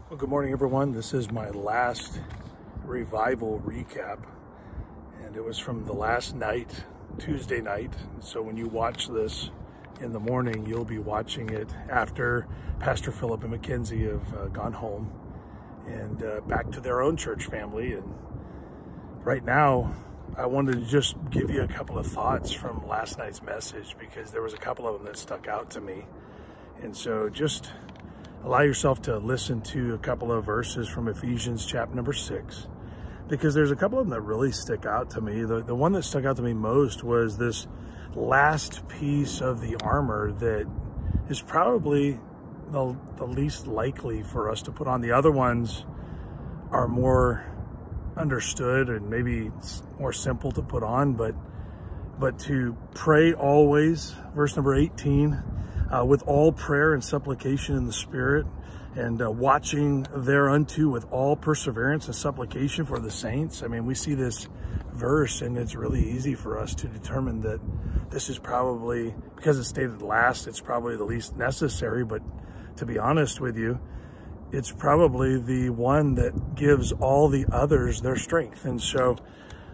Well, good morning, everyone. This is my last revival recap, and it was from the last night, Tuesday night. So when you watch this in the morning, you'll be watching it after Pastor Philip and Mackenzie have gone home and back to their own church family. And right now, I wanted to just give you a couple of thoughts from last night's message, because there was a couple of them that stuck out to me. And so just allow yourself to listen to a couple of verses from Ephesians chapter number 6, because there's a couple of them that really stick out to me. The one that stuck out to me most was this last piece of the armor that is probably the least likely for us to put on. The other ones are more understood and maybe more simple to put on, but to pray always, verse number 18, with all prayer and supplication in the Spirit, and watching thereunto with all perseverance and supplication for the saints. I mean, we see this verse and it's really easy for us to determine that this is probably, because it's stated last, it's probably the least necessary. But to be honest with you, it's probably the one that gives all the others their strength. And so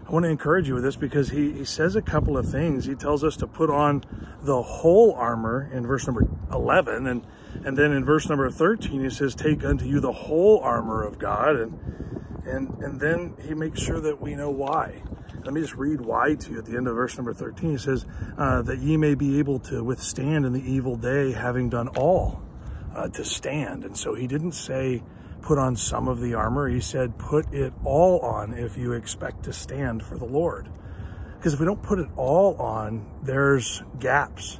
I want to encourage you with this, because he says a couple of things. He tells us to put on the whole armor in verse number 11. And then in verse number 13, he says, take unto you the whole armor of God. And then he makes sure that we know why. Let me just read why to you at the end of verse number 13. He says, that ye may be able to withstand in the evil day, having done all to stand. And so he didn't say, put on some of the armor. He said, put it all on if you expect to stand for the Lord. Because if we don't put it all on, there's gaps.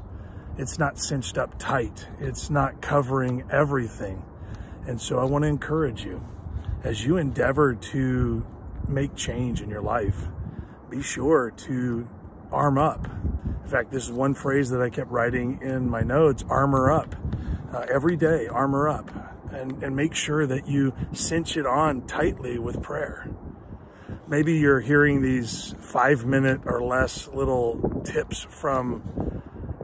It's not cinched up tight. It's not covering everything. And so I want to encourage you, as you endeavor to make change in your life, be sure to arm up. In fact, this is one phrase that I kept writing in my notes: armor up. Every day, armor up. And make sure that you cinch it on tightly with prayer. Maybe you're hearing these 5-minute or less little tips from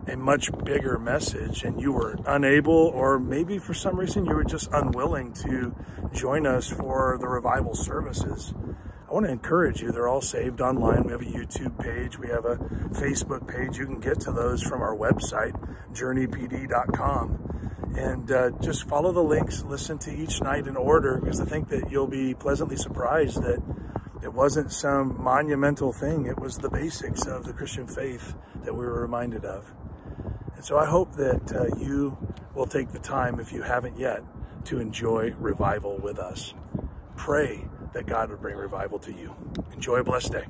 a much bigger message, and you were unable, or maybe for some reason you were just unwilling to join us for the revival services. I want to encourage you. They're all saved online. We have a YouTube page. We have a Facebook page. You can get to those from our website, journeypd.com. And just follow the links, listen to each night in order, because I think that you'll be pleasantly surprised that it wasn't some monumental thing. It was the basics of the Christian faith that we were reminded of. And so I hope that you will take the time, if you haven't yet, to enjoy revival with us. Pray that God would bring revival to you. Enjoy a blessed day.